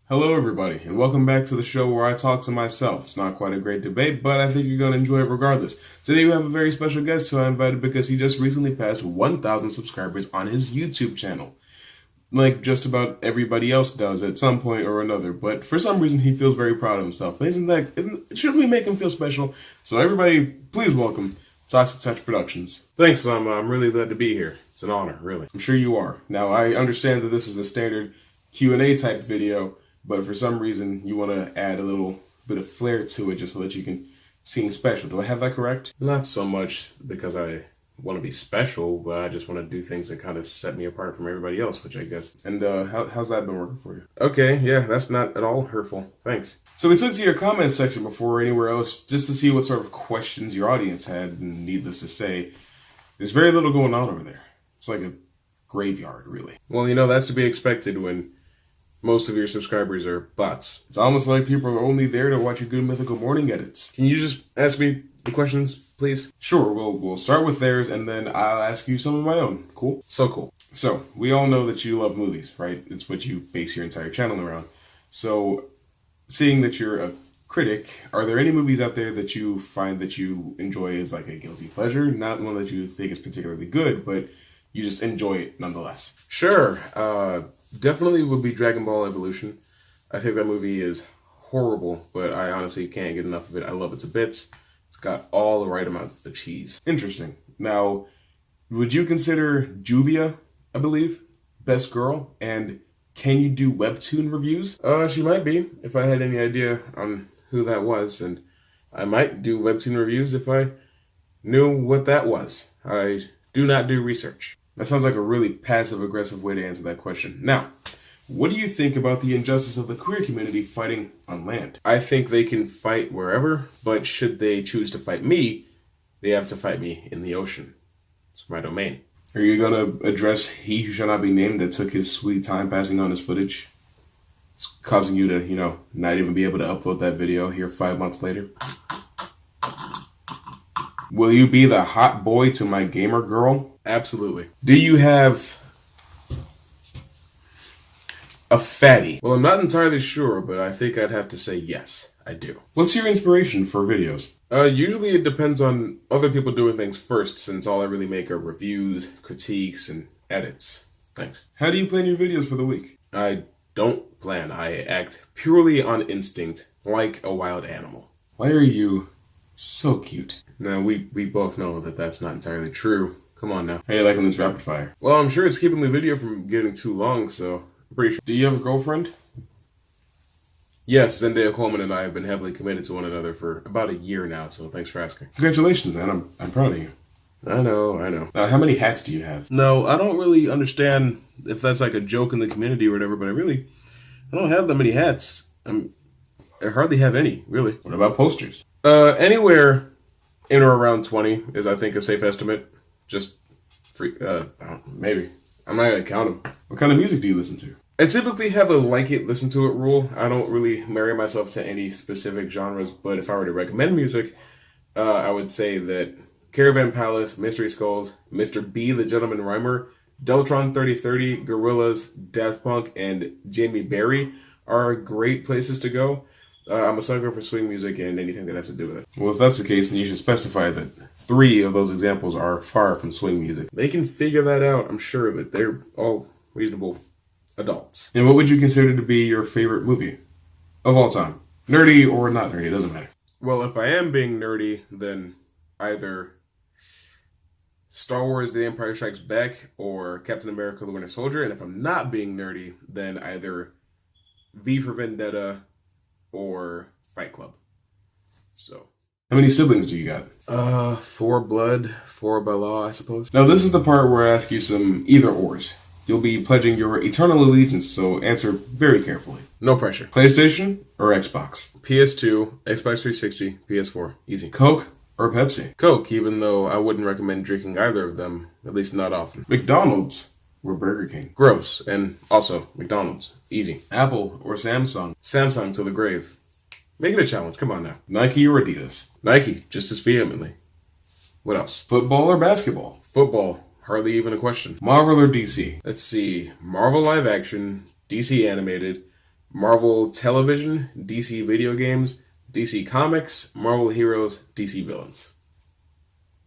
Hello everybody, and welcome back to the show where I talk to myself. It's not quite a great debate, but I think you're going to enjoy it regardless. Today we have a very special guest who I invited because he just recently passed 1,000 subscribers on his YouTube channel. Like just about everybody else does at some point or another, but for some reason he feels very proud of himself. Shouldn't we make him feel special? So everybody, please welcome Toxic Touch Productions. Thanks, I'm really glad to be here. It's an honor, really. I'm sure you are. Now, I understand that this is a standard Q&A type video, but for some reason, you want to add a little bit of flair to it just so that you can seem special. Do I have that correct? Not so much because I want to be special, but I just want to do things that kind of set me apart from everybody else, which I guess. And how's that been working for you? Okay, yeah, that's not at all hurtful. Thanks. So we took to your comment section before anywhere else just to see what sort of questions your audience had, and needless to say, there's very little going on over there. It's like a graveyard, really. Well, that's to be expected when most of your subscribers are bots. It's almost like people are only there to watch your good mythical morning edits. Can you just ask me the questions, please? Sure, we'll start with theirs, and then I'll ask you some of my own. Cool? So cool. So, we all know that you love movies, right? It's what you base your entire channel around. So, seeing that you're a critic, are there any movies out there that you find that you enjoy as like a guilty pleasure? Not one that you think is particularly good, but you just enjoy it nonetheless. Sure. Definitely would be Dragon Ball Evolution. I think that movie is horrible, but I honestly can't get enough of it. I love it to bits. It's got all the right amount of cheese. Interesting. Now, would you consider Juvia, I believe, best girl? And can you do webtoon reviews? She might be, if I had any idea on who that was. And I might do webtoon reviews if I knew what that was. I do not do research. That sounds like a really passive-aggressive way to answer that question. Now, what do you think about the injustice of the queer community fighting on land? I think they can fight wherever, but should they choose to fight me, they have to fight me in the ocean. It's my domain. Are you going to address he who shall not be named that took his sweet time passing on his footage? It's causing you to, not even be able to upload that video here 5 months later. Will you be the hot boy to my gamer girl? Absolutely. Do you have a fatty? Well, I'm not entirely sure, but I think I'd have to say yes, I do. What's your inspiration for videos? Usually it depends on other people doing things first, since all I really make are reviews, critiques, and edits. Thanks. How do you plan your videos for the week? I don't plan. I act purely on instinct, like a wild animal. Why are you so cute? Now, we both know that that's not entirely true. Come on now. How you liking this rapid fire? Well, I'm sure it's keeping the video from getting too long, so I'm pretty sure. Do you have a girlfriend? Yes, Zendaya Coleman and I have been heavily committed to one another for about a year now, so thanks for asking. Congratulations, man. I'm proud of you. I know. Now, how many hats do you have? No, I don't really understand if that's like a joke in the community or whatever, but I don't have that many hats. I hardly have any, really. What about posters? Anywhere in or around 20 is, I think, a safe estimate. Just maybe. I'm not going to count them. What kind of music do you listen to? I typically have a like it, listen to it rule. I don't really marry myself to any specific genres, but if I were to recommend music, I would say that Caravan Palace, Mystery Skulls, Mr. B, the Gentleman Rhymer, Deltron 3030, Gorillaz, Daft Punk, and Jamie Berry are great places to go. I'm a sucker for swing music and anything that has to do with it. Well, if that's the case, then you should specify that 3 of those examples are far from swing music. They can figure that out, I'm sure, but they're all reasonable adults. And what would you consider to be your favorite movie of all time? Nerdy or not nerdy, it doesn't matter. Well, if I am being nerdy, then either Star Wars The Empire Strikes Back or Captain America The Winter Soldier. And if I'm not being nerdy, then either V for Vendetta or Fight Club. So, how many siblings do you got? 4 blood, 4 by law, I suppose. Now, this is the part where I ask you some either-ors. You'll be pledging your eternal allegiance, so answer very carefully. No pressure. PlayStation or Xbox? PS2, Xbox 360, PS4. Easy. Coke or Pepsi? Coke, even though I wouldn't recommend drinking either of them, at least not often. McDonald's or Burger King? Gross, and also McDonald's. Easy. Apple or Samsung? Samsung to the grave. Make it a challenge, come on now. Nike or Adidas? Nike, just as vehemently. What else? Football or basketball? Football, hardly even a question. Marvel or DC? Let's see, Marvel live action, DC animated, Marvel Television, DC Video Games, DC Comics, Marvel Heroes, DC Villains.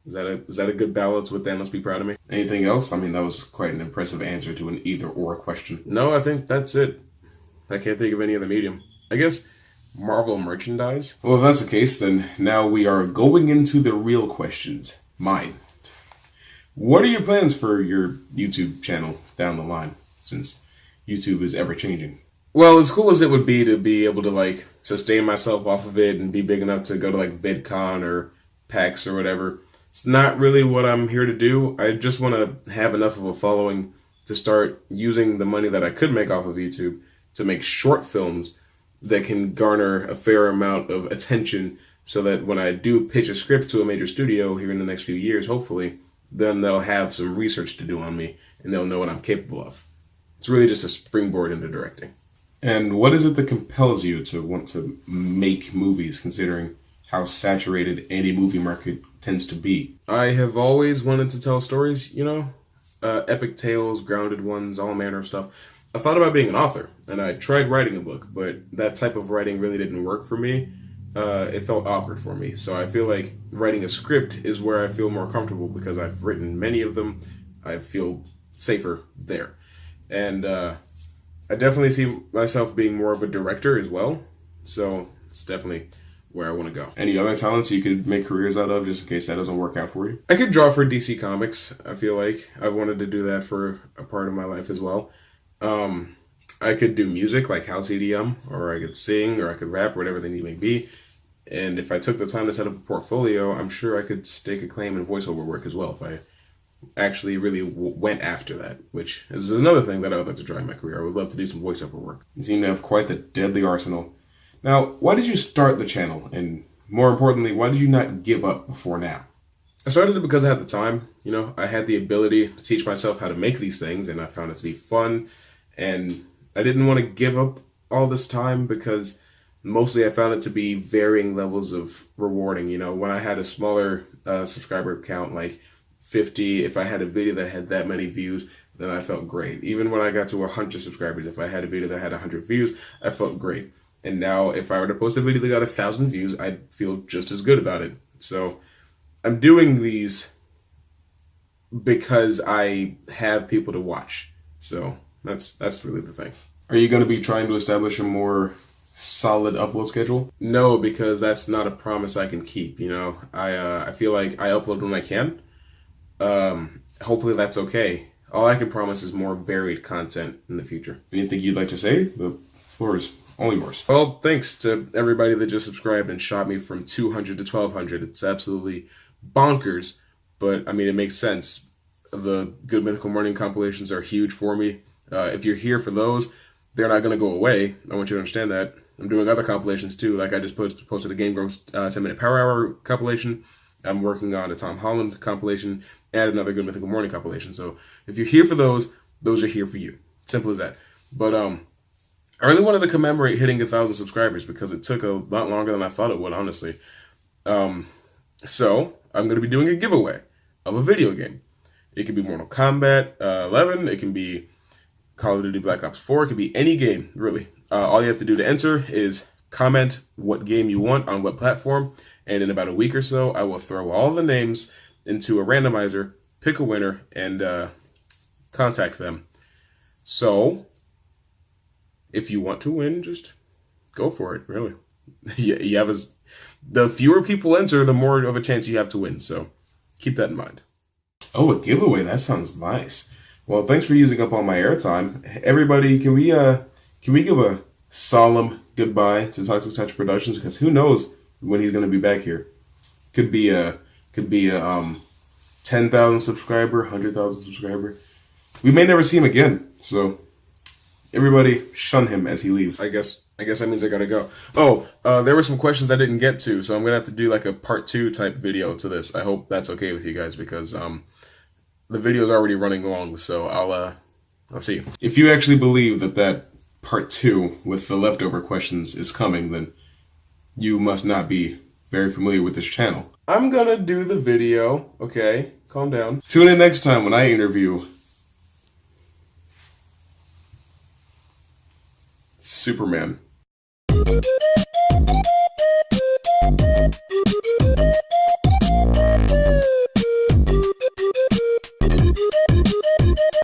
Is that a good balance? Would Thanos be proud of me? Anything else? I mean, that was quite an impressive answer to an either-or question. No, I think that's it. I can't think of any other medium. I guess Marvel merchandise? Well, if that's the case, then now we are going into the real questions. Mine. What are your plans for your YouTube channel down the line, since YouTube is ever-changing? Well, as cool as it would be to be able to, like, sustain myself off of it and be big enough to go to, like, VidCon or PAX or whatever, it's not really what I'm here to do. I just want to have enough of a following to start using the money that I could make off of YouTube to make short films that can garner a fair amount of attention so that when I do pitch a script to a major studio here in the next few years, hopefully, then they'll have some research to do on me and they'll know what I'm capable of. It's really just a springboard into directing. And what is it that compels you to want to make movies, considering how saturated any movie market tends to be? I have always wanted to tell stories, epic tales, grounded ones, all manner of stuff. I thought about being an author, and I tried writing a book, but that type of writing really didn't work for me. It felt awkward for me, so I feel like writing a script is where I feel more comfortable because I've written many of them. I feel safer there. And I definitely see myself being more of a director as well, so it's definitely where I want to go. Any other talents you could make careers out of, just in case that doesn't work out for you? I could draw for DC Comics. I feel like I've wanted to do that for a part of my life as well. I could do music like house EDM, or I could sing, or I could rap, whatever the need may be. And if I took the time to set up a portfolio, I'm sure I could stake a claim in voiceover work as well if I actually really went after that, which is another thing that I would like to try in my career. I would love to do some voiceover work. You seem to have quite the deadly arsenal. Now, why did you start the channel? And more importantly, why did you not give up before now? I started it because I had the time. I had the ability to teach myself how to make these things, and I found it to be fun. And I didn't want to give up all this time because mostly I found it to be varying levels of rewarding. When I had a smaller subscriber count, like 50, if I had a video that had that many views, then I felt great. Even when I got to 100 subscribers, if I had a video that had 100 views, I felt great. And now if I were to post a video that got 1,000 views, I'd feel just as good about it. So I'm doing these because I have people to watch. So that's really the thing. Are you going to be trying to establish a more solid upload schedule? No, because that's not a promise I can keep. I feel like I upload when I can. Hopefully that's okay. All I can promise is more varied content in the future. Anything you'd like to say? The floor is only yours. Well, thanks to everybody that just subscribed and shot me from 200 to 1,200. It's absolutely bonkers, but I mean, it makes sense. The Good Mythical Morning compilations are huge for me. If you're here for those, they're not going to go away. I want you to understand that. I'm doing other compilations too. Like I just posted a Game Grumps 10-minute Power Hour compilation. I'm working on a Tom Holland compilation and another Good Mythical Morning compilation. So if you're here for those are here for you. Simple as that. But I really wanted to commemorate hitting 1,000 subscribers because it took a lot longer than I thought it would, honestly. So I'm going to be doing a giveaway of a video game. It could be Mortal Kombat 11. It can be Call of Duty Black Ops 4. It could be any game, really. All you have to do to enter is comment what game you want on what platform, and in about a week or so, I will throw all the names into a randomizer, pick a winner, and contact them. So, if you want to win, just go for it, really. You have the fewer people enter, the more of a chance you have to win, so keep that in mind. Oh, a giveaway, that sounds nice. Well, thanks for using up all my airtime. Everybody, can we give a solemn goodbye to Toxic Touch Productions? Because who knows when he's going to be back here. Could be a 10,000 subscriber, 100,000 subscriber. We may never see him again. So everybody shun him as he leaves. I guess that means I gotta go. Oh, there were some questions I didn't get to, so I'm gonna have to do like a part 2 type video to this. I hope that's okay with you guys because the video's already running long, so I'll see you. If you actually believe that part 2 with the leftover questions is coming, then you must not be very familiar with this channel. I'm gonna do the video, okay? Calm down. Tune in next time when I interview Superman.